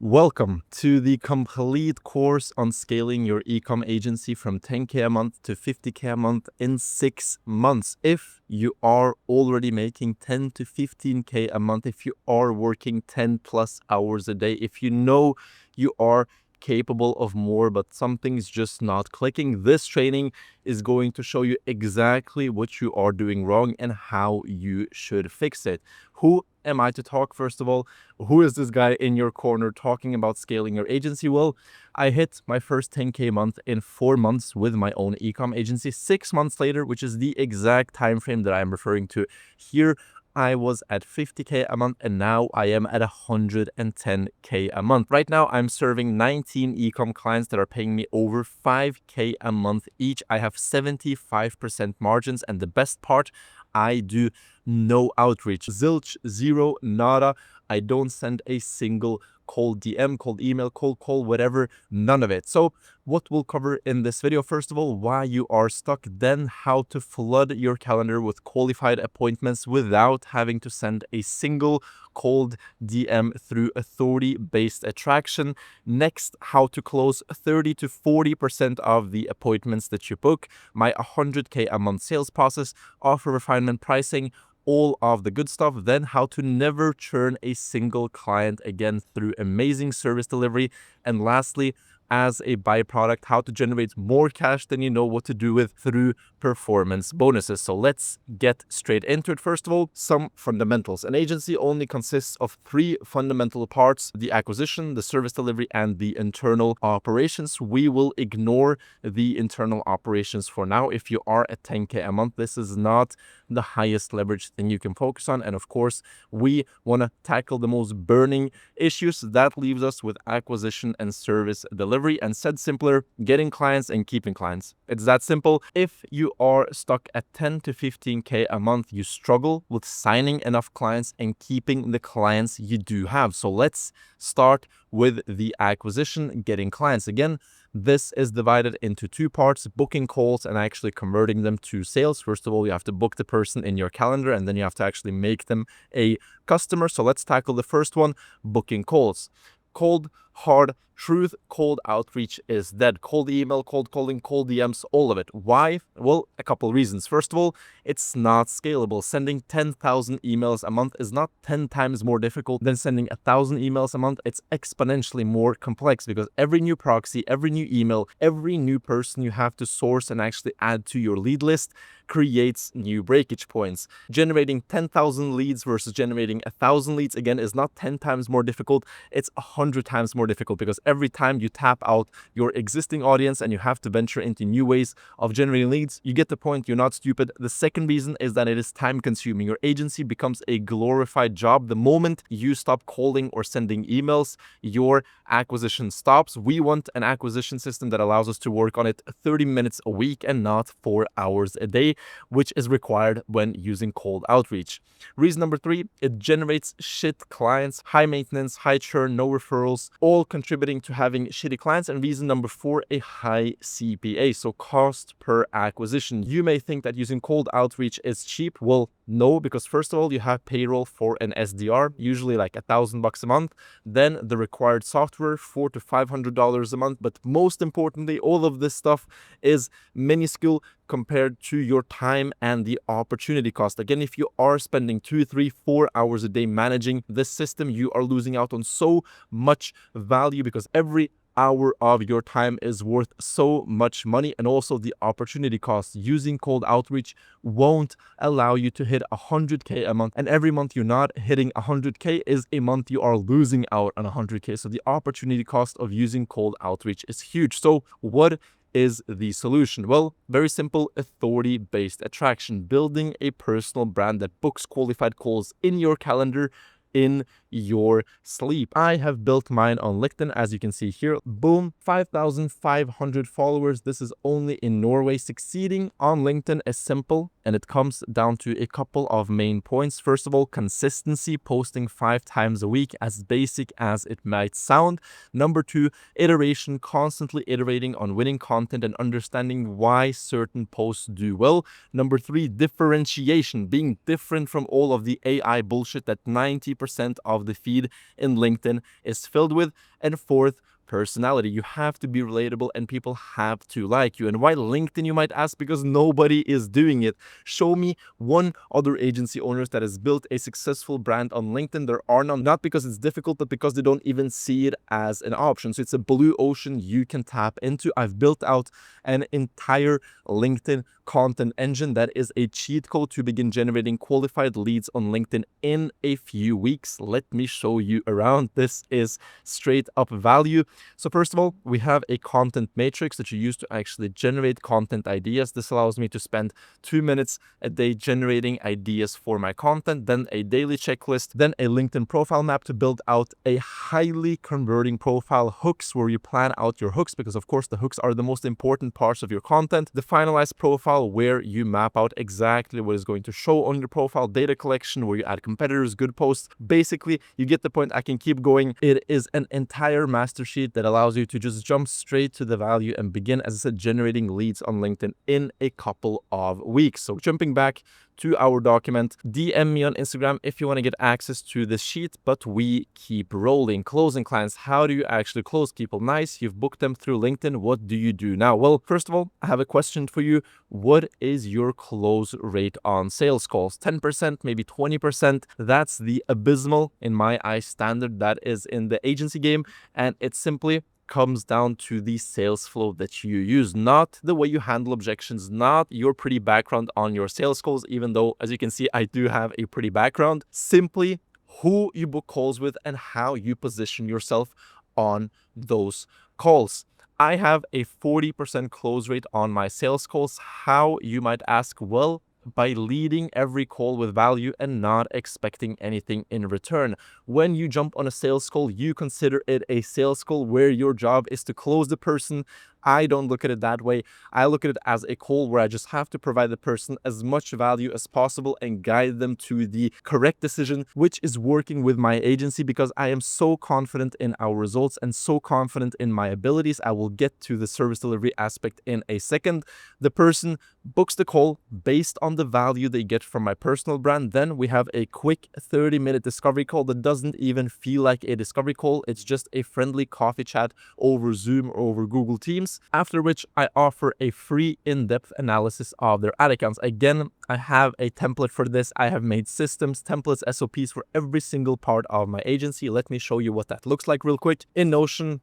Welcome to the complete course on scaling your eCom agency from 10K a month to 50K a month in 6 months. If you are already making 10 to 15K a month, if you are working 10 plus hours a day, if you know you are capable of more, but something's just not clicking, this training is going to show you exactly what you are doing wrong and how you should fix it. Who am I to talk? First of all, who is this guy in your corner talking about scaling your agency? Well, I hit my first 10K month in 4 months with my own ecom agency. 6 months later, which is the exact time frame that I'm referring to here, I was at 50K a month, and now I am at 110K a month. Right now, I'm serving 19 ecom clients that are paying me over 5K a month each. I have 75% margins, and the best part, I do no outreach. Zilch, zero, nada. I don't send a single cold DM, cold email, cold call, whatever, none of it. So what we'll cover in this video, first of all, why you are stuck, then how to flood your calendar with qualified appointments without having to send a single cold DM through authority-based attraction. Next, how to close 30 to 40% of the appointments that you book, my 100K a month sales process, offer refinement pricing, all of the good stuff. Then how to never churn a single client again through amazing service delivery. And lastly, as a byproduct, how to generate more cash than you know what to do with through performance bonuses. So let's get straight into it. First of all, some fundamentals. An agency only consists of 3 fundamental parts: the acquisition, the service delivery, and the internal operations. We will ignore the internal operations for now. If you are at 10K a month, this is not the highest leverage thing you can focus on. And of course, we want to tackle the most burning issues. That leaves us with acquisition and service delivery. And said simpler, getting clients and keeping clients. It's that simple. If you are stuck at 10 to 15K a month, you struggle with signing enough clients and keeping the clients you do have. So let's start with the acquisition, getting clients. Again, this is divided into 2 parts: booking calls and actually converting them to sales. First of all, you have to book the person in your calendar, and then you have to actually make them a customer. So let's tackle the first one, booking calls. Cold, hard truth, cold outreach is dead. Cold email, cold calling, cold DMs, all of it. Why? Well, a couple reasons. First of all, it's not scalable. Sending 10,000 emails a month is not 10 times more difficult than sending 1,000 emails a month. It's exponentially more complex because every new proxy, every new email, every new person you have to source and actually add to your lead list creates new breakage points. Generating 10,000 leads versus generating 1,000 leads, again, is not 10 times more difficult. It's 100 times more difficult because every time you tap out your existing audience and you have to venture into new ways of generating leads, you get the point. You're not stupid. The second reason is that it is time consuming. Your agency becomes a glorified job. The moment you stop calling or sending emails, your acquisition stops. We want an acquisition system that allows us to work on it 30 minutes a week and not 4 hours a day, which is required when using cold outreach. Reason number 3, it generates shit clients, high maintenance, high churn, no referrals, all contributing to having shitty clients. And reason number 4, a high CPA, so cost per acquisition. You may think that using cold outreach is cheap. Well, no, because first of all, you have payroll for an SDR, usually like $1,000 a month. Then the required software, $400 to $500 a month. But most importantly, all of this stuff is minuscule compared to your time and the opportunity cost. Again, if you are spending 2, 3, 4 hours a day managing this system, you are losing out on so much value because every hour of your time is worth so much money. And also the opportunity cost. Using cold outreach won't allow you to hit 100K a month, and every month you're not hitting 100K is a month you are losing out on 100K. So the opportunity cost of using cold outreach is huge. So what is the solution? Well, very simple: authority-based attraction. Building a personal brand that books qualified calls in your calendar in your sleep. I have built mine on LinkedIn, as you can see here. Boom, 5,500 followers. This is only in Norway. Succeeding on LinkedIn is simple, and it comes down to a couple of main points. First of all, consistency, posting 5 times a week, as basic as it might sound. Number 2, iteration, constantly iterating on winning content and understanding why certain posts do well. Number 3, differentiation, being different from all of the AI bullshit that 90% of of the feed in LinkedIn is filled with. And fourth, personality. You have to be relatable and people have to like you. And why LinkedIn, you might ask? Because nobody is doing it. Show me one other agency owners that has built a successful brand on LinkedIn. There are none, not because it's difficult, but because they don't even see it as an option. So it's a blue ocean you can tap into. I've built out an entire LinkedIn content engine that is a cheat code to begin generating qualified leads on LinkedIn in a few weeks. Let me show you around. This is straight up value. So first of all, we have a content matrix that you use to actually generate content ideas. This allows me to spend 2 minutes a day generating ideas for my content, then a daily checklist, then a LinkedIn profile map to build out a highly converting profile, hooks where you plan out your hooks, because of course the hooks are the most important parts of your content, the finalized profile where you map out exactly what is going to show on your profile, data collection where you add competitors, good posts. Basically, you get the point. I can keep going. It is an entire master sheet that allows you to just jump straight to the value and begin, as I said, generating leads on LinkedIn in a couple of weeks. So jumping back to our document, DM me on Instagram if you want to get access to this sheet, but we keep rolling. Closing clients. How do you actually close people? Nice, you've booked them through LinkedIn. What do you do now? Well, first of all, I have a question for you. What is your close rate on sales calls? 10%, maybe 20%. That's the abysmal, in my eyes, standard that is in the agency game, and it simply comes down to the sales flow that you use, not the way you handle objections, not your pretty background on your sales calls, even though, as you can see, I do have a pretty background. Simply who you book calls with and how you position yourself on those calls. I have a 40% close rate on my sales calls. How, you might ask? Well, by leading every call with value and not expecting anything in return. When you jump on a sales call, you consider it a sales call where your job is to close the person. I don't look at it that way. I look at it as a call where I just have to provide the person as much value as possible and guide them to the correct decision, which is working with my agency, because I am so confident in our results and so confident in my abilities. I will get to the service delivery aspect in a second. The person books the call based on the value they get from my personal brand. Then we have a quick 30-minute discovery call that doesn't even feel like a discovery call. It's just a friendly coffee chat over Zoom or over Google Teams. After which I offer a free in-depth analysis of their ad accounts. Again, I have a template for this. I have made systems, templates, SOPs for every single part of my agency. Let me show you what that looks like real quick. In Notion,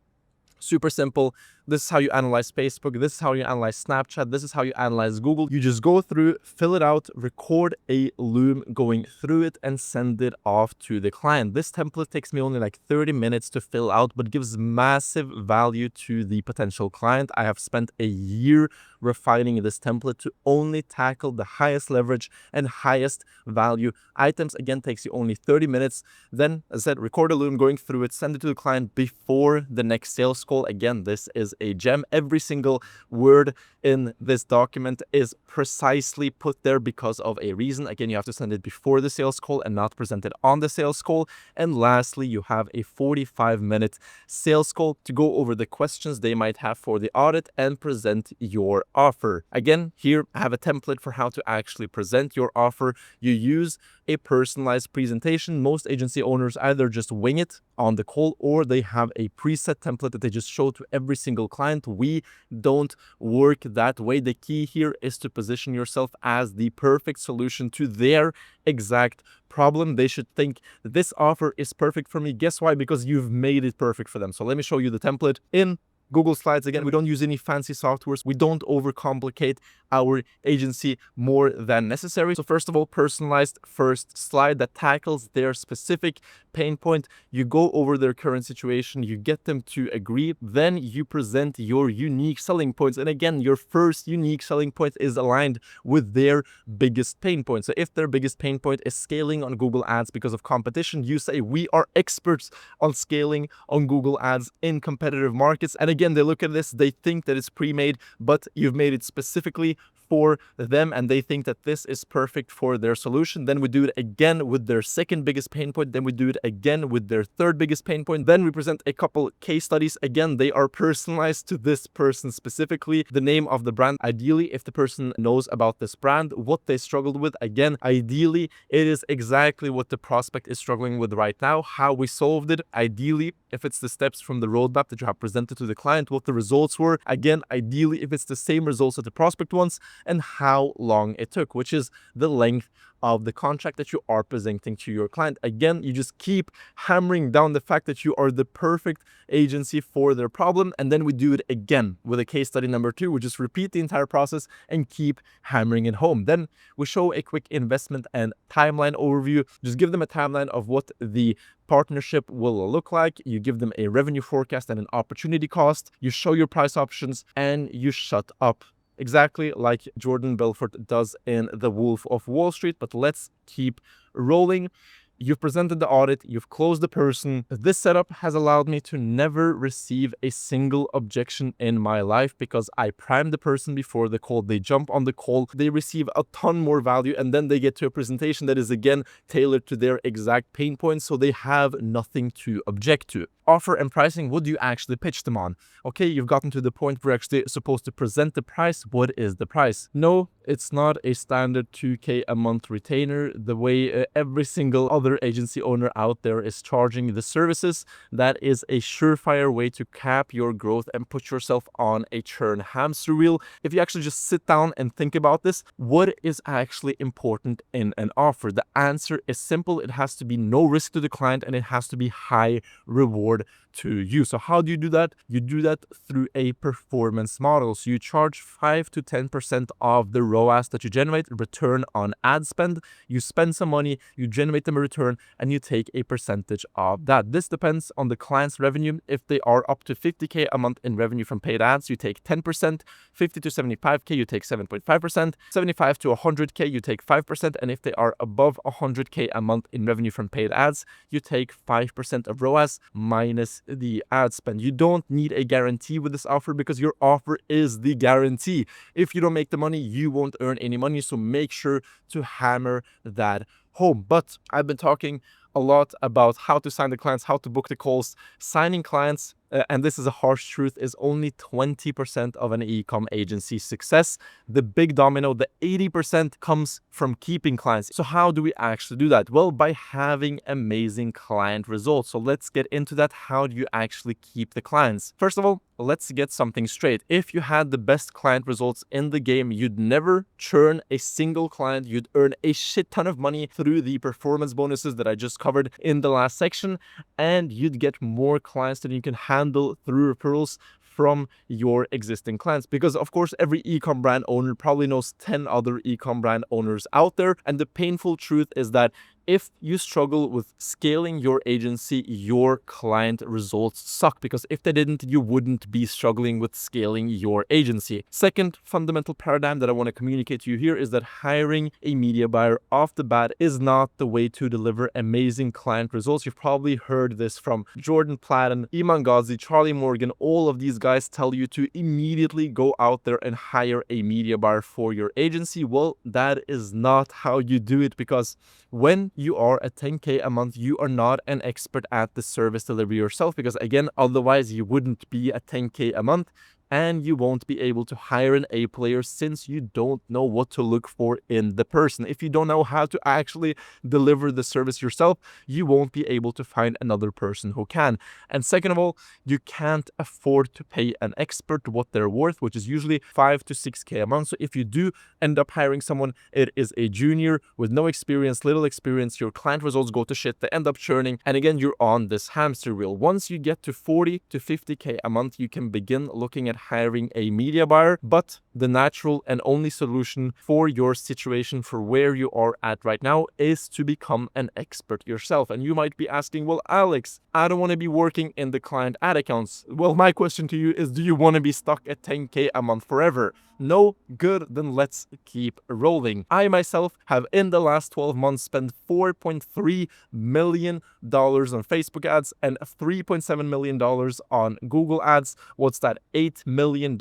super simple. This is how you analyze Facebook. This is how you analyze Snapchat. This is how you analyze Google. You just go through, fill it out, record a loom going through it, and send it off to the client. This template takes me only like 30 minutes to fill out, but gives massive value to the potential client. I have spent a year refining this template to only tackle the highest leverage and highest value items. Again, takes you only 30 minutes. Then, as I said, record a loom going through it, send it to the client before the next sales call. Again, this is a gem. Every single word in this document is precisely put there because of a reason. Again, you have to send it before the sales call and not present it on the sales call. And lastly, you have a 45-minute sales call to go over the questions they might have for the audit and present your offer. Again, here I have a template for how to actually present your offer. You use a personalized presentation. Most agency owners either just wing it on the call or they have a preset template that they just show to every single client. We don't work that way. The key here is to position yourself as the perfect solution to their exact problem. They should think that this offer is perfect for me. Guess why? Because you've made it perfect for them. So let me show you the template in Google Slides. Again, we don't use any fancy softwares. We don't overcomplicate our agency more than necessary. So first of all, personalized first slide that tackles their specific pain point. You go over their current situation, you get them to agree, then you present your unique selling points. And again, your first unique selling point is aligned with their biggest pain point. So if their biggest pain point is scaling on Google Ads because of competition, you say, we are experts on scaling on Google Ads in competitive markets. And again, they look at this, they think that it's pre-made, but you've made it specifically for them and they think that this is perfect for their solution. Then we do it again with their second biggest pain point. Then we do it again with their third biggest pain point. Then we present a couple case studies. Again, they are personalized to this person specifically. The name of the brand, ideally, if the person knows about this brand, what they struggled with. Again, ideally, it is exactly what the prospect is struggling with right now, how we solved it. Ideally, if it's the steps from the roadmap that you have presented to the client, what the results were. Again, ideally, if it's the same results that the prospect wants, and how long it took, which is the length of the contract that you are presenting to your client. Again, you just keep hammering down the fact that you are the perfect agency for their problem. And then we do it again with a case study number 2. We just repeat the entire process and keep hammering it home. Then we show a quick investment and timeline overview. Just give them a timeline of what the partnership will look like. You give them a revenue forecast and an opportunity cost. You show your price options and you shut up. Exactly like Jordan Belfort does in The Wolf of Wall Street. But let's keep rolling. You've presented the audit, you've closed the person. This setup has allowed me to never receive a single objection in my life because I primed the person before the call. They jump on the call, they receive a ton more value, and then they get to a presentation that is again tailored to their exact pain points, so they have nothing to object to. Offer and pricing, what do you actually pitch them on? Okay, you've gotten to the point where you're actually supposed to present the price. What is the price? No, it's not a standard 2K a month retainer, the way every single other agency owner out there is charging the services. That is a surefire way to cap your growth and put yourself on a churn hamster wheel. If you actually just sit down and think about this, what is actually important in an offer? The answer is simple. It has to be no risk to the client and it has to be high reward to you. So how do you do that? You do that through a performance model. So you charge 5 to 10% of the ROAS that you generate, return on ad spend. You spend some money, you generate them a return, and you take a percentage of that. This depends on the client's revenue. If they are up to 50K a month in revenue from paid ads, you take 10%. 50 to 75K, you take 7.5%. 75 to 100K, you take 5%. And if they are above 100K a month in revenue from paid ads, you take 5% of ROAS minus the ad spend. You don't need a guarantee with this offer because your offer is the guarantee. If you don't make the money, you won't earn any money. So make sure to hammer that home. But I've been talking a lot about how to sign the clients, how to book the calls. Signing clients, and this is a harsh truth, is only 20% of an e-com agency's success. The big domino, the 80%, comes from keeping clients. So how do we actually do that? Well, by having amazing client results. So let's get into that. How do you actually keep the clients? First of all, let's get something straight. If you had the best client results in the game, you'd never churn a single client. You'd earn a shit ton of money through the performance bonuses that I just covered in the last section, and you'd get more clients than you can handle through referrals from your existing clients. Because of course, every e-com brand owner probably knows 10 other e-com brand owners out there. And the painful truth is that if you struggle with scaling your agency, your client results suck, because if they didn't, you wouldn't be struggling with scaling your agency. Second fundamental paradigm that I want to communicate to you here is that hiring a media buyer off the bat is not the way to deliver amazing client results. You've probably heard this from Jordan Platten, Iman Ghazi, Charlie Morgan. All of these guys tell you to immediately go out there and hire a media buyer for your agency. Well, that is not how you do it, because when you are at 10K a month, you are not an expert at the service delivery yourself, because again, otherwise you wouldn't be at 10K a month. And you won't be able to hire an A player since you don't know what to look for in the person. If you don't know how to actually deliver the service yourself, you won't be able to find another person who can. And second of all, you can't afford to pay an expert what they're worth, which is usually 5 to 6K a month. So if you do end up hiring someone, it is a junior with no experience, little experience, your client results go to shit, they end up churning, and again, you're on this hamster wheel. Once you get to 40 to 50K a month, you can begin looking at hiring a media buyer. But the natural and only solution for your situation, for where you are at right now, is to become an expert yourself. And you might be asking, well, Alex, I don't want to be working in the client ad accounts. Well, my question to you is, do you want to be stuck at 10K a month forever? No? Good, then let's keep rolling. I myself have in the last 12 months spent $4.3 million on Facebook ads and $3.7 million on Google ads. What's that? 8 million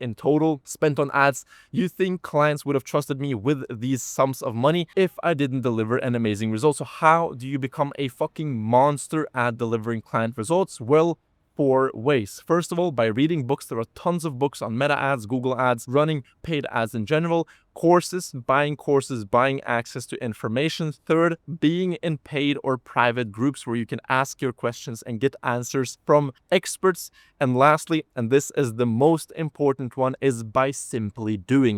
in total spent on ads. You think clients would have trusted me with these sums of money if I didn't deliver an amazing result? So how do you become a fucking monster at delivering client results? Well, 4 ways. First of all, by reading books. There are tons of books on meta ads, Google ads, running paid ads in general. Courses, buying access to information. Third, being in paid or private groups where you can ask your questions and get answers from experts. And lastly, and this is the most important one, is by simply being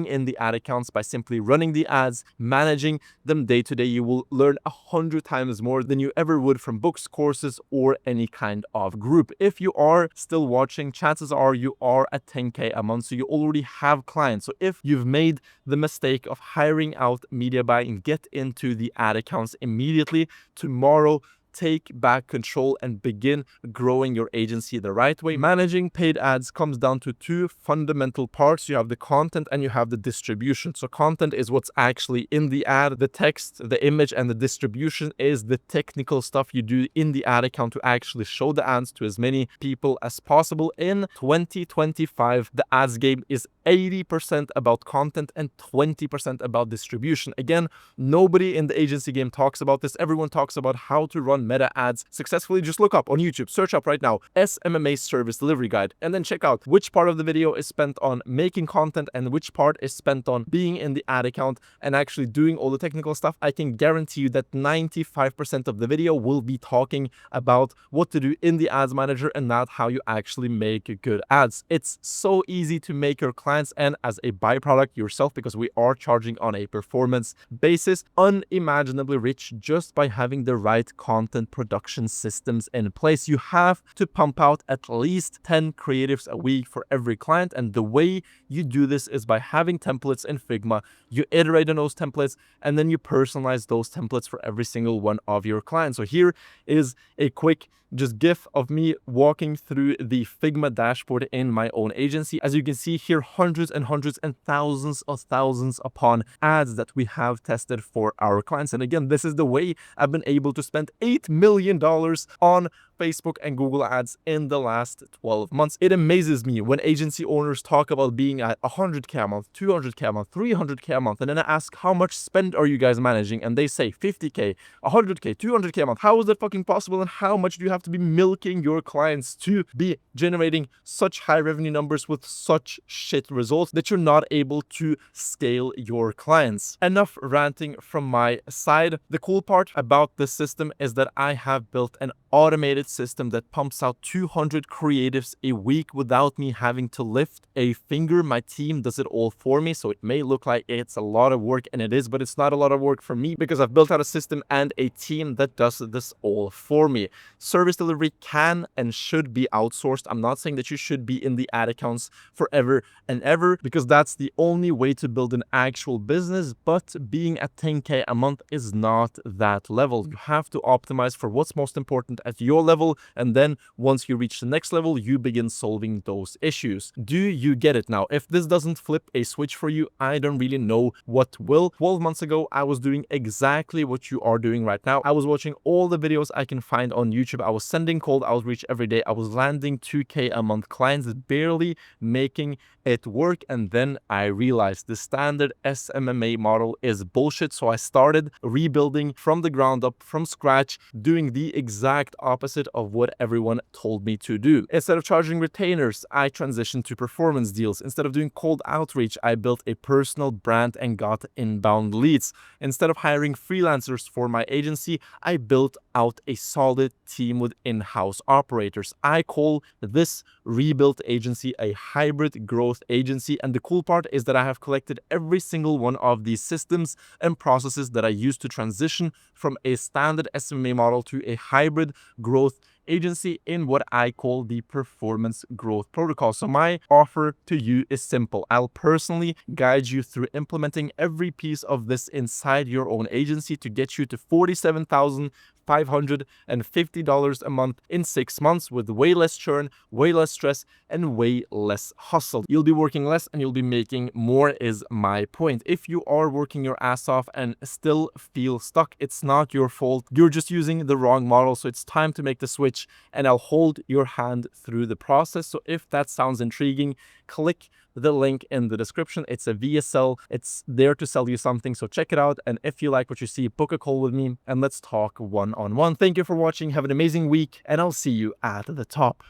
in the ad accounts, by simply running the ads, managing them day to day. You will learn 100 times more than you ever would from books, courses, or any kind of group. If you are still watching, chances are you are at 10K a month, so you already have clients. So if you've made the mistake of hiring out media buying, get into the ad accounts immediately. Tomorrow, take back control and begin growing your agency the right way. Managing paid ads comes down to 2 fundamental parts. You have the content and you have the distribution. So content is what's actually in the ad, the text, the image, and the distribution is the technical stuff you do in the ad account to actually show the ads to as many people as possible. In 2025, the ads game is 80% about content and 20% about distribution. Again, nobody in the agency game talks about this. Everyone talks about how to run meta ads successfully. Just look up on YouTube, search up right now SMMA service delivery guide, and then check out which part of the video is spent on making content and which part is spent on being in the ad account and actually doing all the technical stuff. I can guarantee you that 95% of the video will be talking about what to do in the ads manager and not how you actually make good ads. It's so easy to make your clients and as a byproduct yourself, because we are charging on a performance basis, unimaginably rich just by having the right content production systems in place. You have to pump out at least 10 creatives a week for every client, and the way you do this is by having templates in Figma. You iterate on those templates and then you personalize those templates for every single one of your clients. So here is a quick just GIF of me walking through the Figma dashboard in my own agency. As you can see here, hundreds and thousands upon ads that we have tested for our clients. And again, this is the way I've been able to spend $8 million on Facebook and Google ads in the last 12 months. It amazes me when agency owners talk about being at 100K a month, 200K a month, 300K a month, and then I ask, how much spend are you guys managing? And they say 50K, 100K, 200K a month. How is that fucking possible? And how much do you have to be milking your clients to be generating such high revenue numbers with such shit results that you're not able to scale your clients? Enough ranting from my side. The cool part about this system is that I have built an automated system that pumps out 200 creatives a week without me having to lift a finger. My team does it all for me. So it may look like it's a lot of work, and it is, but it's not a lot of work for me because I've built out a system and a team that does this all for me. Service delivery can and should be outsourced. I'm not saying that you should be in the ad accounts forever and ever, because that's the only way to build an actual business, but being at 10K a month is not that level. You have to optimize for what's most important at your level, and then once you reach the next level, you begin solving those issues. Do you get it now? If this doesn't flip a switch for you, I don't really know what will. 12 months ago, I was doing exactly what you are doing right now. I was watching all the videos I can find on YouTube. I was sending cold outreach every day. I was landing 2K a month clients, barely making it work. And then I realized the standard SMMA model is bullshit. So I started rebuilding from the ground up, from scratch, doing the exact opposite of what everyone told me to do. Instead of charging retainers, I transitioned to performance deals. Instead of doing cold outreach, I built a personal brand and got inbound leads. Instead of hiring freelancers for my agency, I built out a solid team with in-house operators. I call this rebuilt agency a hybrid growth agency. And the cool part is that I have collected every single one of these systems and processes that I use to transition from a standard SMMA model to a hybrid growth agency in what I call the performance growth protocol. So my offer to you is simple. I'll personally guide you through implementing every piece of this inside your own agency to get you to 47,000, $550 a month in 6 months with way less churn, way less stress, and way less hustle. You'll be working less and you'll be making more is my point. If you are working your ass off and still feel stuck, it's not your fault. You're just using the wrong model. So it's time to make the switch, and I'll hold your hand through the process. So if that sounds intriguing, click the link in the description. It's a VSL. It's there to sell you something. So check it out. And if you like what you see, book a call with me and let's talk one-on-one. Thank you for watching. Have an amazing week, and I'll see you at the top.